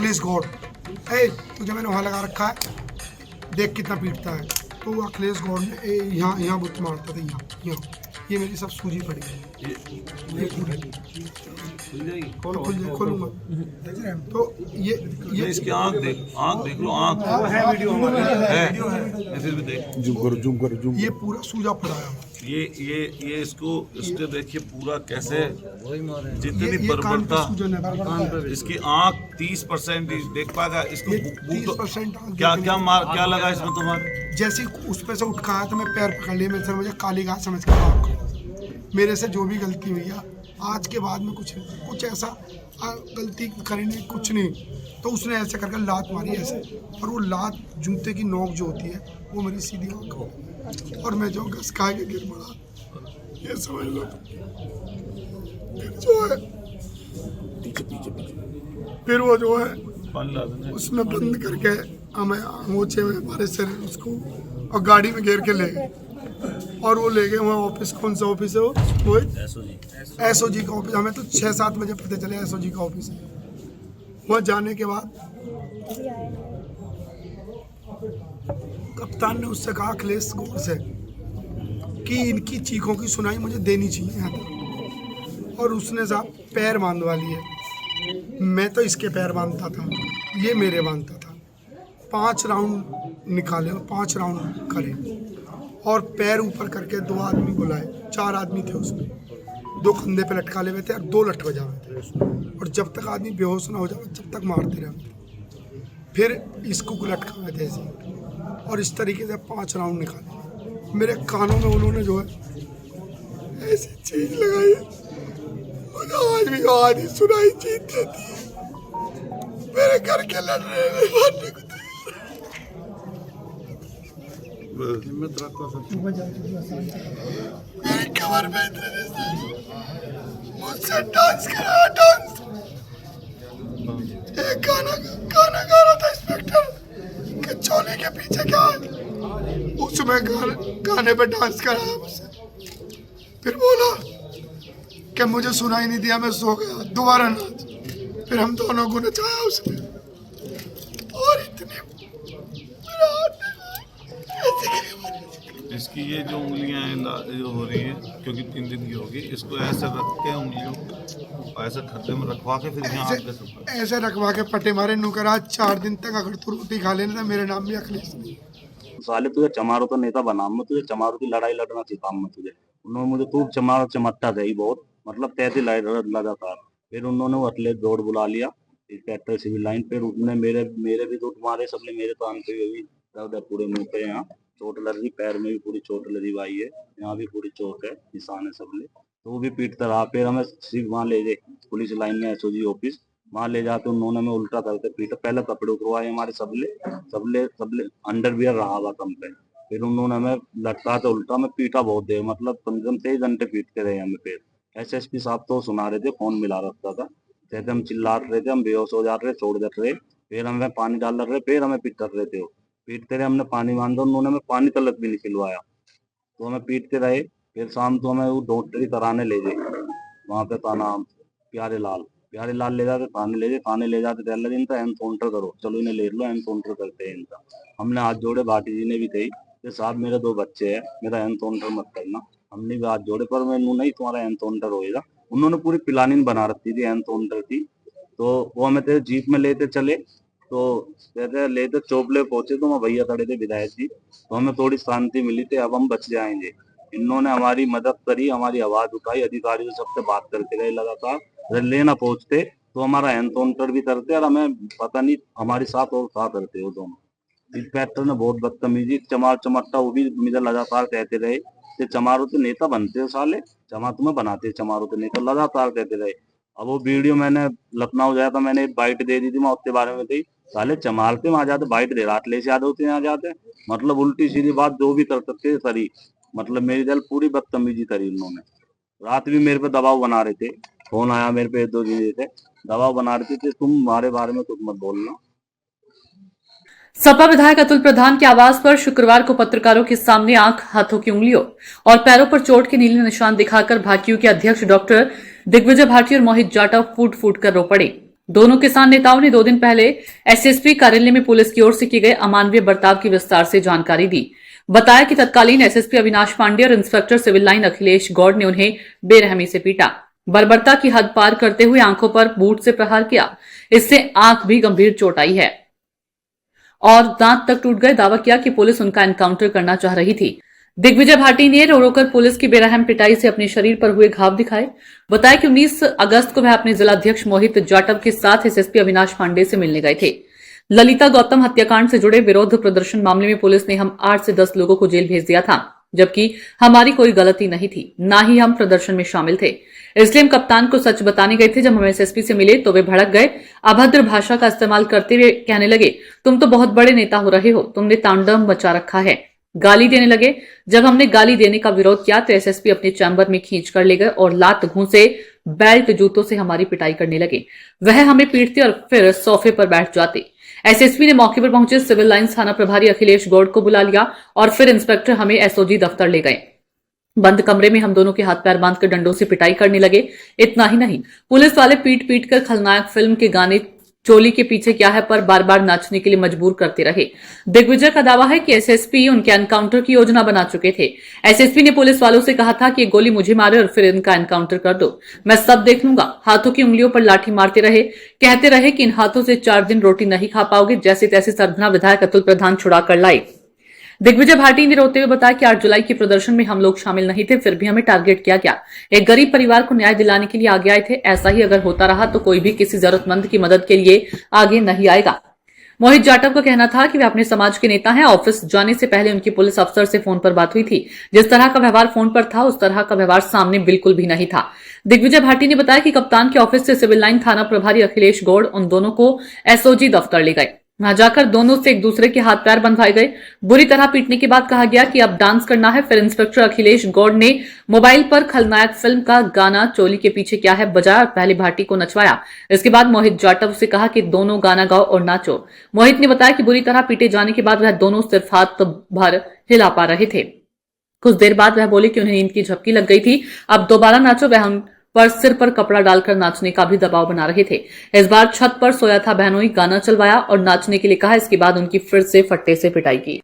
अखिलेश गौड़, ए तुझे मैंने वहाँ लगा रखा है, देख कितना पीटता है। तो वो अखिलेश गौड़ ने यहाँ बुत मारता था, यहाँ ये मेरी सब सूजी पड़ी है, ये पूरी खोलूंगा। तो ये इसकी आँख देख लो, आँख है, वीडियो है, फिर भी देख, जूम करो। ये पूरा सूजा पड़ा है। ये इसके देखिए पूरा कैसे जितनी ये बर्बरता, सूजन है, इसकी आँख 30% देख पाएगा। इसको 30% क्या लगा इसमें तुम्हारे? जैसे उस पे से उठ खाया तो मैं पैर पकड़ लिया, मेरे से मुझे काली घास समझ के भाग गया। मेरे से जो भी गलती हुई है आज के बाद में कुछ ऐसा गलती करी नहीं, कुछ नहीं। तो उसने ऐसे करके लात मारी ऐसे, और वो लात जूते की नोक जो होती है वो मेरी सीधी आँख, और मैं जो घस खा के गिर पड़ा, ये समझ लो। जो है फिर वो जो है उसने बंद करके हमें अंगोछे में हमारे सिर उसको और गाड़ी में घेर के ले गए, और वो ले गए वहाँ ऑफिस। कौन सा ऑफिस है वो एसओजी का ऑफिस। हमें तो 6-7 बजे पता चले एसओजी का ऑफिस है। वहाँ जाने के बाद कप्तान ने उससे कहा अखिलेश गौड़ से कि इनकी चीखों की सुनाई मुझे देनी चाहिए यहाँ तक, और उसने साहब पैर बांधवा लिए। मैं तो इसके पैर बांधता था, ये मेरे बांधता था। 5 राउंड निकाले और 5 राउंड करे, और पैर ऊपर करके 2 आदमी बुलाए, 4 आदमी थे उसमें, 2 कंधे पे लटका ले हुए थे और 2 लट बजा हुए थे, और जब तक आदमी बेहोश ना हो जाए जब तक मारते रहे। फिर इसको लटका हुए थे ऐसे, और इस तरीके से 5 राउंड निकाले। मेरे कानों में उन्होंने जो है ऐसी चीज लगाई, मुझे आज भी आवाज सुनाई चीज देती है। मेरे घर के लड़ रहे हैं मारने को। मेरे कमर में मुझसे डांस करा, डांस। एक गाना गा रहा था इंस्पेक्टर के चोली के पीछे क्या है, उसमें गाने पे डांस कराया मुझसे। फिर बोला कि मुझे सुनाई नहीं दिया, मैं सो गया, दोबारा नाच। फिर हम दोनों को नचाया उसने, और इतनी इसकी ये जो उंगलियां जो हो रही है, क्योंकि 3 दिन की होगी, इसको ऐसे रख के उंगलियों ऐसे खड्डे में रखवा के फिर यहाँ आके ऐसे रखवा के पटे मारे नुकरा। 4 दिन तक अगर तू रोटी खा लेना था, मेरे नाम भी अखिलेश नहीं। साले तुझे चमारो तो नेता बना, मैं तुझे चमारो की लड़ाई लड़ना सिखाऊं मैं तुझे। उन्होंने मुझे खूब चमारो चमट्टा दी बहुत, मतलब 33 लगातार। फिर उन्होंने अखिलेश गौड़ बुला लिया इंस्पेक्टर सिविल लाइन। फिर उसने मेरे भी तो मारे, सबने मेरे तो आंते हुए भी पूरे मुंह पे यहाँ चोट लगी, पैर में भी पूरी चोट लगी भाई है, यहाँ भी पूरी चोट है, निशान है सबले। तो वो भी पीटता रहा। फिर हमें सिर्फ वहाँ ले गए पुलिस लाइन में, एसओजी ऑफिस, वहाँ ले जाते उन्होंने हमें उल्टा करके पीटा। पहले कपड़े उतरवाए हमारे सबले अंडरवियर रहा हुआ कम पे। फिर उन्होंने हमें लटका के उल्टा में पीटा बहुत देर, मतलब कम से कम 23 घंटे पीटते रहे हमें। फिर एसएसपी साहब तो सुना रहे थे, फोन मिला रखता था, कहते हम चिल्ला रहे थे, हम बेहोश हो जा रहे, छोड़ देते रहे। फिर हमें पानी डाल रहे, फिर हमें पीट रहे थे, पीटते रहे। हमने पानी बांधा, उन्होंने हमें पानी तलक भी नहीं पिलवाया, तो हमें पीटते रहे। फिर शाम को हमें वो डॉक्टरी कराने ले गए, वहाँ पे था नाम प्यारे लाल ले जाते थाने ले जाते थे। अल्लाह इनका एनकाउंटर करो, चलो इन्हें ले लो, एनकाउंटर करते हैं इनका। हमने हाथ जोड़े, भाटी जी ने भी कही कि साहब मेरे 2 बच्चे हैं, मेरा एनकाउंटर मत करना। हमने भी हाथ जोड़े, पर मैं नहीं, तुम्हारा एनकाउंटर होएगा। उन्होंने पूरी प्लानिंग बना रखी थी एनकाउंटर की। तो वो हमें थे जीप में लेते चले, तो कहते लेते चोपले पहुंचे तो वहाँ भैया खड़े थे विधायक जी, तो हमें थोड़ी शांति मिली थी, अब हम बच जाएंगे। इन्होंने हमारी मदद करी, हमारी आवाज उठाई, अधिकारियों सबसे बात करते रहे लगातार। अगर लेना पहुंचते तो हमारा एनकाउंटर भी करते, और हमें पता नहीं हमारे साथ और क्या करते वो दोनों। इंस्पेक्टर ने बहुत बदतमीजी, चमार चमट्टा वो भी मुझे लगातार कहते रहे कि चमारो तो नेता बनते हो साले, चमा तुम्हें बनाते चमारो तो नेता, लगातार कहते रहे। अब वो वीडियो मैंने लखनऊ गया था, मैंने एक बाइट दे दी थी, मैं उसके बारे में थी, साले चमारते में आ जाते, बाइट दे रात ले से याद होते आ जाते, मतलब उल्टी सीधी बात जो भी कर सकते सरी, मतलब मेरी दिल पूरी बदतमीजी करी उन्होंने। रात भी मेरे पे दबाव बना रहे थे, फोन आया मेरे पे 2 दिन थे, दबाव बना रहे थे तुम हमारे बारे में कुछ मत बोलना। सपा विधायक अतुल प्रधान के आवास पर शुक्रवार को पत्रकारों के सामने आंख, हाथों की उंगलियों और पैरों पर चोट के नीले निशान दिखाकर भाकियू के अध्यक्ष डॉक्टर दिग्विजय भाटी और मोहित जाटव फूट फूट कर रो पड़े। दोनों किसान नेताओं ने 2 दिन पहले एसएसपी कार्यालय में पुलिस की ओर से किए गए अमानवीय बर्ताव की विस्तार से जानकारी दी। बताया कि तत्कालीन एसएसपी अविनाश पांडे और inspector civil line Akhilesh Gaur ने उन्हें बेरहमी से पीटा, बर्बरता की हद पार करते हुए आंखों पर बूट से प्रहार किया। इससे आंख भी गंभीर चोट आई है और दांत तक टूट गए। दावा किया कि पुलिस उनका एनकाउंटर करना चाह रही थी। दिग्विजय भाटी ने रो रोकर पुलिस की बेरहम पिटाई से अपने शरीर पर हुए घाव दिखाए। बताया कि 19 अगस्त को वह अपने जिलाध्यक्ष मोहित जाटव के साथ एसएसपी अविनाश पांडे से मिलने गए थे। ललिता गौतम हत्याकांड से जुड़े विरोध प्रदर्शन मामले में पुलिस ने हम 8 से 10 लोगों को जेल भेज दिया था, जबकि हमारी कोई गलती नहीं थी, ना ही हम प्रदर्शन में शामिल थे। इसलिए हम कप्तान को सच बताने गए थे। जब हम एसएसपी से मिले तो वे भड़क गए, अभद्र भाषा का इस्तेमाल करते हुए कहने लगे, तुम तो बहुत बड़े नेता हो रहे हो, तुमने तांडव मचा रखा है। गाली देने लगे। जब हमने गाली देने का विरोध किया तो एसएसपी अपने चैम्बर में खींच कर ले गए और लात घूंसे बेल्ट जूतों से हमारी पिटाई करने लगे। वह हमें पीटते और फिर सोफे पर बैठ जाते। एसएसपी ने मौके पर पहुंचे सिविल लाइंस थाना प्रभारी अखिलेश गौड़ को बुला लिया और फिर इंस्पेक्टर हमें एसओजी दफ्तर ले गए। बंद कमरे में हम दोनों के हाथ पैर बांधकर डंडों से पिटाई करने लगे। इतना ही नहीं, पुलिस वाले पीट पीट कर खलनायक फिल्म के गाने चोली के पीछे क्या है पर बार बार नाचने के लिए मजबूर करते रहे। दिग्विजय का दावा है कि एसएसपी उनके एनकाउंटर की योजना बना चुके थे। एसएसपी ने पुलिस वालों से कहा था कि गोली मुझे मारे और फिर इनका एनकाउंटर कर दो, मैं सब देख लूंगा। हाथों की उंगलियों पर लाठी मारते रहे, कहते रहे कि इन हाथों से 4 दिन रोटी नहीं खा पाओगे। जैसे तैसे सरधना विधायक अतुल प्रधान छुड़ा कर लाए। दिग्विजय भाटी ने रोते हुए बताया कि 8 जुलाई के प्रदर्शन में हम लोग शामिल नहीं थे, फिर भी हमें टारगेट किया गया। एक गरीब परिवार को न्याय दिलाने के लिए आगे आए थे। ऐसा ही अगर होता रहा तो कोई भी किसी जरूरतमंद की मदद के लिए आगे नहीं आएगा। मोहित जाटव का कहना था कि वे अपने समाज के नेता हैं। ऑफिस जाने से पहले उनकी पुलिस अफसर से फोन पर बात हुई थी। जिस तरह का व्यवहार फोन पर था उस तरह का व्यवहार सामने बिल्कुल भी नहीं था। दिग्विजय भाटी ने बताया कि कप्तान के ऑफिस से सिविल लाइन थाना प्रभारी अखिलेश गौड़ उन दोनों को एसओजी दफ्तर ले गए। वहां जाकर दोनों से एक दूसरे के हाथ पैर बंधवाए गए। बुरी तरह पीटने के बाद कहा गया कि अब डांस करना है। फिर इंस्पेक्टर अखिलेश गौड़ ने मोबाइल पर खलनायक फिल्म का गाना चोली के पीछे क्या है बजाया और पहले भाटी को नचवाया। इसके बाद मोहित जाटव से कहा कि दोनों गाना गाओ और नाचो। मोहित ने बताया कि बुरी तरह पीटे जाने के बाद वह दोनों सिर्फ हाथ भर हिला पा रहे थे। कुछ देर बाद वह बोले कि उन्हें नींद की झपकी लग गई थी, अब दोबारा नाचो। वह उन पर सिर पर कपड़ा डालकर नाचने का भी दबाव बना रहे थे। इस बार छत पर सोया था बहनोई गाना चलवाया और नाचने के लिए कहा। इसके बाद उनकी फिर से फट्टे से पिटाई की।